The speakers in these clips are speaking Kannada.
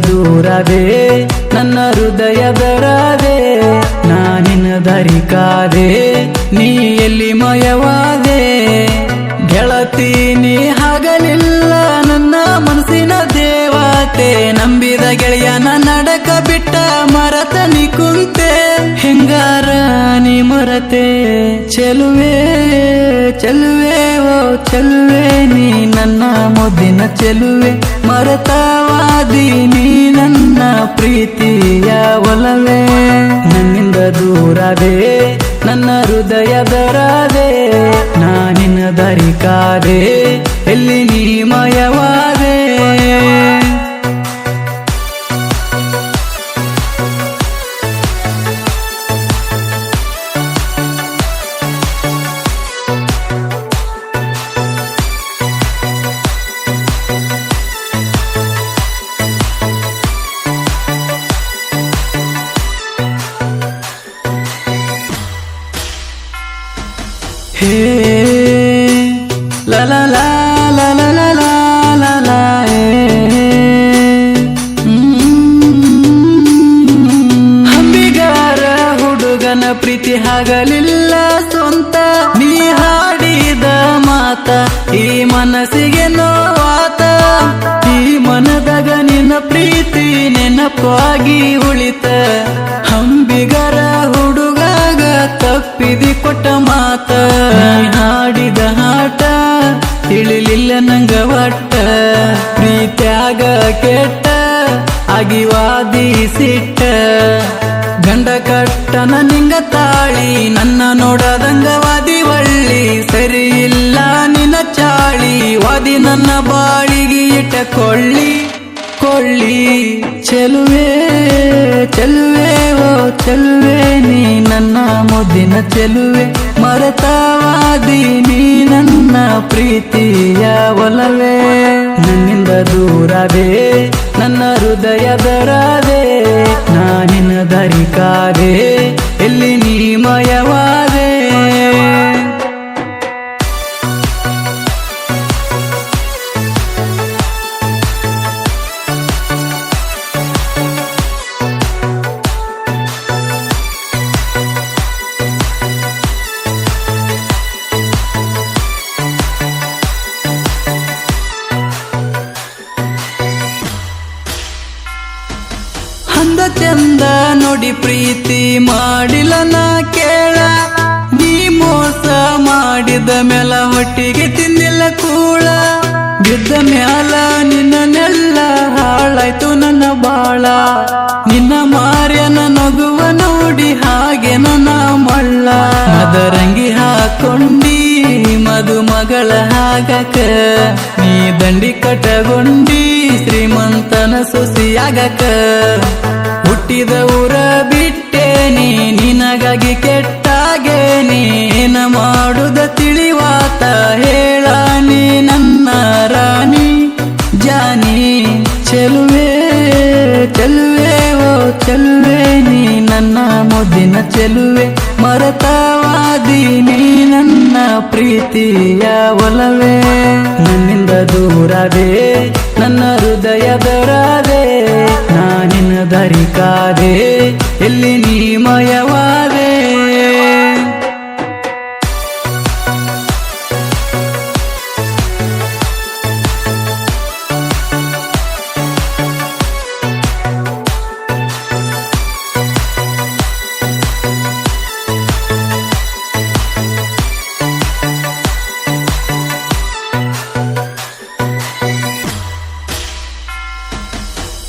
ದೂರವೇ ನನ್ನ ಹೃದಯದ ರಾಧೆ ನಾನಿನ ದಾರಿ ಕಾದೆ ನೀ ಎಲ್ಲಿ ಮಯವಾದೆ ಗೆಳತಿ ನೀ ಹಾಗಲಿಲ್ಲ ನನ್ನ ಮನಸ್ಸಿನ ದೇವತೆ ನಂಬಿದ ಗೆಳೆಯನ ನಡಕ ಬಿಟ್ಟ ಮರತ ನೀ ಕುಂತೆ ಹೆಂಗಾರ ನೀ ಮರತೆ ಚೆಲುವೆ ಚೆಲುವೆ ಓ ಚೆಲುವೆ ನೀ ನನ್ನ ಮುದ್ದಿನ ಚೆಲುವೆ ಮರತವಾದಿ ನೀ ನನ್ನ ಪ್ರೀತಿಯ ಒಲವೇ ನನ್ನಿಂದ ದೂರವೇ ನನ್ನ ಹೃದಯದ ರಾಧೆ ನಾನಿನ ದಾರಿ ಕಾದೆ ಎಲ್ಲಿ ನೀ ಮಯವಾದೆ ಹೇ ಲ ಲ ಲ ಲ ಲ ಲ ಲ ಲ ಲ ಹಂಬಿಗಾರ ಹುಡುಗನ ಪ್ರೀತಿ ಹಾಗಲಿಲ್ಲ ಸ್ವಂತ ನೀ ಹಾಡಿದ ಮಾತ ಈ ಮನಸ್ಸಿಗೆ ನೋವಾತ ಈ ಮನದಾಗ ನಿನ್ನ ಪ್ರೀತಿ ನೆನಪಾಗಿ ಉಳಿತ ಹಂಬಿಗಾರ ಹುಡುಗಾಗ ತಪ್ಪಿದಿ ಕೊಟ್ಟ ಮಾತ ಹಾಡಿದ ಹಾಟ ತಿಳಿಲಿಲ್ಲ ನಂಗ ಒಟ್ಟ ಪ್ರೀತ್ಯಾಗ ಕೆಟ್ಟ ಆಗಿವಾದಿ ಸಿಟ್ಟ ಗಂಡ ಕಟ್ಟನ ನಿಂಗ ತಾಳಿ ನನ್ನ ನೋಡದಂಗ ವಾದಿ ಒಳ್ಳಿ ಸರಿ ಇಲ್ಲ ನಿನ್ನ ಚಾಳಿ ವಾದಿ ನನ್ನ ಬಾಳಿಗೆ ಇಟ್ಟ ಕೊಳ್ಳಿ ಚೆಲುವೆ ಚೆಲುವೆ ಓ ಚೆಲುವೆ ನೀ ನನ್ನ ಮುದ್ದಿನ ಚೆಲುವೆ ಮರತವಾದಿ ನೀ ನನ್ನ ಪ್ರೀತಿಯ ಒಲವೇ ನನ್ನಿಂದ ದೂರವೇ ನನ್ನ ಹೃದಯದ ರಾಧೆ ನಾನಿನ ದಾರಿ ಕಾದೆ ಎಲ್ಲಿ ನೀ ಮಯವಾದೆ ಅಂದ ಚಂದ ನೋಡಿ ಪ್ರೀತಿ ಮಾಡಿಲ್ಲ ನಾ ಕೇಳ ನೀ ಮೋಸ ಮಾಡಿದ ಮೇಲ ಹೊಟ್ಟಿಗೆ ತಿಂದಿಲ್ಲ ಕೂಳ ಬಿದ್ದ ಮ್ಯಾಲ ನಿನ್ನ ನೆಲ್ಲ ಹಾಳಾಯ್ತು ನನ್ನ ಬಾಳ ನಿನ್ನ ಮಾರ್ಯನ ನಗುವ ನೋಡಿ ಹಾಗೆ ನನ್ನ ಮಳ್ಳ ಮದರಂಗಿ ಹಾಕೊಂಡಿ ಮದುಮಗಳ ಹಾಗಕ ನೀ ದಂಡಿ ಕಟಗೊಂಡಿ ಶ್ರೀಮಂತನ ಸೊಸಿಯಾಗಕ ಹುಟ್ಟಿದ ಊರ ಬಿಟ್ಟೇನಿ ನಿನಗಾಗಿ ಕೆಟ್ಟಾಗೇನಿ ಏನ ಮಾಡುದ ತಿಳಿವಾತ ಹೇಳ ನೀ ನನ್ನ ರಾಣಿ ಜಾನಿ ಚೆಲುವೆ ಚೆಲುವೆ ಓ ಚೆಲುವೆ ನೀ ನನ್ನ ಮುದ್ದಿನ ಚೆಲುವೆ ಮರತವಾದಿ ನೀ ನನ್ನ ಪ್ರೀತಿಯ ಒಲವೇ ನನ್ನಿಂದ ದೂರವೇ ನನ್ನ ಹೃದಯದ ರಾಧೆ ನಾನಿನ ದಾರಿ ಕಾದೆ ಎಲ್ಲಿ ನೀ ಮಯವಾದೆ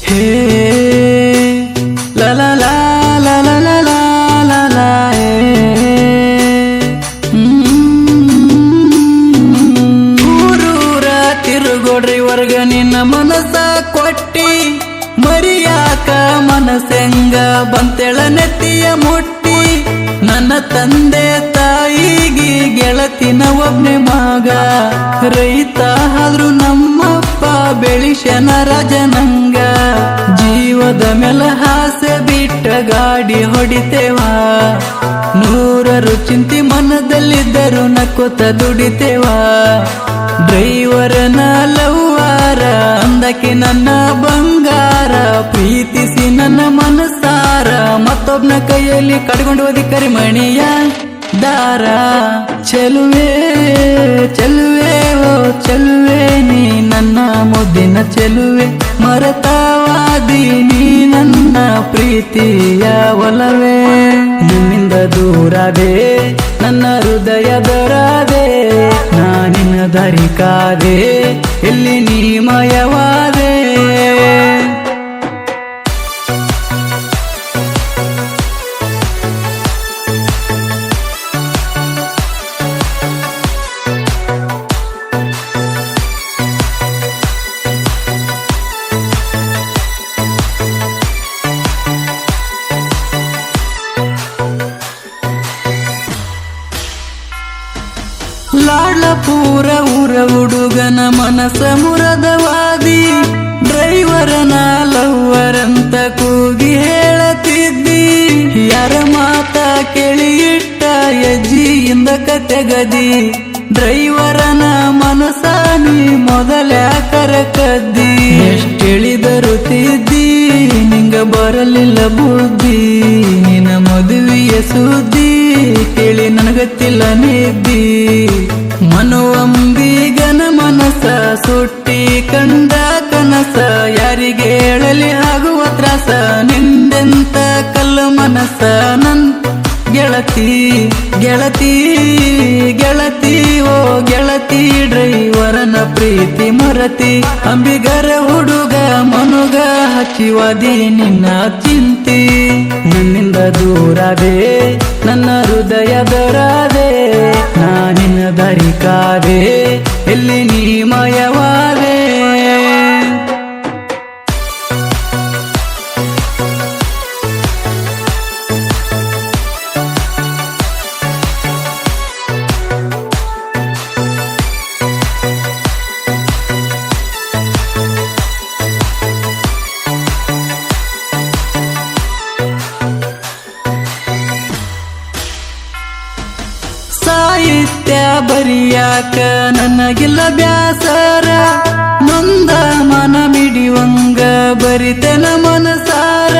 ಹೇ ಲ ಲ ಲ ಲ ಲ ಲ ಲ ಲ ಲ ಊರೂರ ತಿರುಗೋಡ್ರಿ ವರ್ಗ ನಿನ್ನ ಮನಸ್ಸ ಕೊಟ್ಟಿ ಮರಿಯಾಕ ಮನಸ್ಸೆಂಗ ಬಂತೆಳ ನೆತ್ತಿಯ ಮುಟ್ಟಿ ನನ್ನ ತಂದೆ ತಾಯಿಗಿ ಗೆಳತಿನ ಒಬ್ನೇ ಮಗ ರೈತ ಆದ್ರೂ ನಮ್ಮಪ್ಪ ಬೆಳಿಶನ ರಾಜನಂಗ ಜೀವದ ಮೇಲ ಹಾಸೆ ಬಿಟ್ಟ ಗಾಡಿ ಹೊಡಿತೇವಾ ನೂರರು ಚಿಂತಿ ಮನದಲ್ಲಿದ್ದರು ನಕ್ಕೋತ ದುಡಿತೇವಾ ಡ್ರೈವರನ ಲವ್ವಾರ ಅಂದಕ್ಕೆ ನನ್ನ ಬಂಗಾರ ಪ್ರೀತಿಸಿ ನನ್ನ ಮನಸಾರ ಮತ್ತೊಬ್ನ ಕೈಯಲ್ಲಿ ಕಡ್ಕೊಂಡು ಹೋದಿ ಕರಿಮಣಿಯ ದಾರ ಚೆಲುವೆ ಚೆಲುವೆ ಓ ಚೆಲುವೆ ನೀ ನನ್ನ ಮುದ್ದಿನ ಚೆಲುವೆ ಮರತಾವಾದಿ ನೀ ನನ್ನ ಪ್ರೀತಿಯ ಒಲವೇ ನಿನ್ನಿಂದ ದೂರದೆ ನನ್ನ ಹೃದಯ ದೊರದೆ ನಾನಿನ ಧರಿಕಾದೆ ಎಲ್ಲಿ ನೀ ಮಯವಾದೆ ಲಾಡ್ಲ ಪೂರ ಊರ ಹುಡುಗನ ಮನಸ ಮುರದವಾದಿ ಡ್ರೈವರನ ಲವ್ವರಂತ ಕೂಗಿ ಹೇಳತಿದ್ದಿ ಯಾರ ಮಾತ ಕೇಳಿ ಇಟ್ಟ ಹೆಜ್ಜಿಯಿಂದ ಕತೆಗದಿ ಡ್ರೈವರನ ಮನಸ ನೀ ಮೊದಲ್ಯಾಕರ ಕದ್ದಿ ಎಷ್ಟೆಳಿದರು ತಿದ್ದಿ ನಿಂಗ ಬರಲಿಲ್ಲ ಬುದ್ಧಿ ನಿನ್ನ ಮದುವೆಯ ಸುದ್ದಿ ಕೇಳಿ ನನಗತ್ತಿಲ್ಲ ನಿದ್ದಿ ಮನೋವಂಬಿಗನ ಮನಸ ಸುಟ್ಟಿ ಕಂಡ ಕನಸ ಯಾರಿಗೆ ಹೇಳಲಿ ಆಗುವ ತ್ರಾಸ ನಿಂದೆಂತ ಕಲ್ಲು ಮನಸ ನನ್ ಗೆಳತಿ ಗೆಳತಿ ಗೆಳತಿ ಓ ಗೆಳತಿ ಡ್ರೈವರನ ಪ್ರೀತಿ ಮರತಿ ಅಂಬಿಗರ ಹುಡುಗ ಮನುಗ ಹಚ್ಚಿವಾದಿ ನಿನ್ನ ಚಿಂತಿ ನನ್ನಿಂದ ದೂರದೆ ನನ್ನ ಹೃದಯ ದೊರದೆ ನಾನಿನ ಧರಿಕಾದೆ ಎಲ್ಲಿ ನೀ ಮಯವಾದೆ ಸಾಹಿತ್ಯ ಬರಿಯಾಕ ನನಗಿಲ್ಲ ಬ್ಯಾಸರ ನೊಂದ ಮನ ಮಿಡಿವಂಗ ಬರಿತೆನ ಮನಸಾರ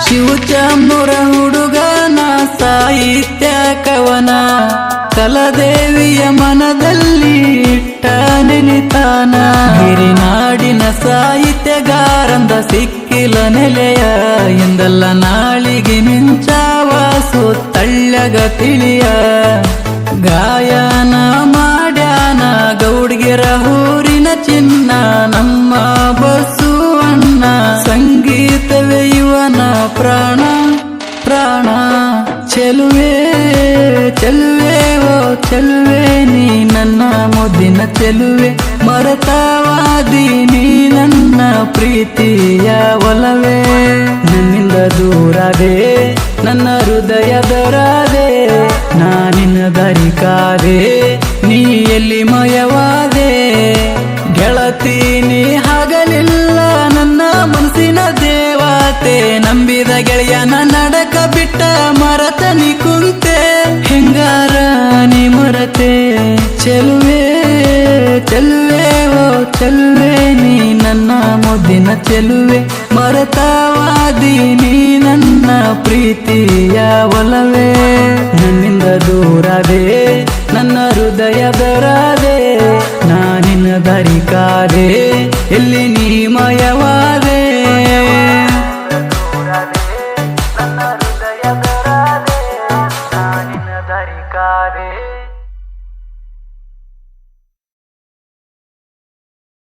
ಶಿವಚಾಮೂರ ಹುಡುಗನ ಸಾಹಿತ್ಯ ಕವನ ಕಲದೇವಿಯ ಮನದಲ್ಲಿ ಇಟ್ಟ ನೆನಿತಾನ ಹಿರಿನಾಡಿನ ಸಾಹಿತ್ಯಗಾರಂದ ಸಿಕ್ಕಿಲ ನೆಲೆಯ ಎಂದಲ್ಲ ನಾಳಿಗೆ ಮಿಂಚಾವ ಸುತ್ತಳ್ಳಗ ತಿಳಿಯ ಗಾಯನ ಮಾಡ್ಯಾನ ಗೌಡ್ಗೆರ ಊರಿನ ಚಿನ್ನ ನಮ್ಮ ಬಸವಣ್ಣ ಸಂಗೀತವೇ ಇವನ ಪ್ರಾಣ ಪ್ರಾಣ ಚೆಲುವೆ ಚೆಲುವೆ ಓ ಚೆಲುವೆ ನೀ ನನ್ನ ಮುದ್ದಿನ ಚೆಲುವೆ ಮರತಾವಾದಿ ನೀ ನನ್ನ ಪ್ರೀತಿಯ ಒಲವೇ ನನ್ನಿಂದ ದೂರದೆ ನನ್ನ ಹೃದಯ ದೊರದೆ ನಾನಿನ ಧರಿಕಾದೆ ನೀ ಎಲ್ಲಿ ಮಯವಾದೆ ಗೆಳತಿ ನೀ ಆಗಲಿಲ್ಲ ನನ್ನ ಮನಸ್ಸಿನ ದೇವತೆ ನಂಬಿದ ಗೆಳೆಯನ ನಡಕ ಬಿಟ್ಟ ಮರತನಿ ಕುಂತೆ ಹೆಂಗಾರ ನೀ ಮರತೆ ಚೆಲುವೆ ಚೆಲುವೆ ಓ ಚೆಲುವೆ ನೀ ನನ್ನ ಮುದ್ದಿನ ಚೆಲುವೆ ಮರತಾವಾದಿ ನೀ ನನ್ನ ಪ್ರೀತಿಯ ಒಲವೇ ನನ್ನಿಂದ ದೂರದೆ ನನ್ನ ಹೃದಯ ದೊರದೆ ನಾನಿನ ಧರಿಕಾದೆ ಎಲ್ಲಿ ನೀ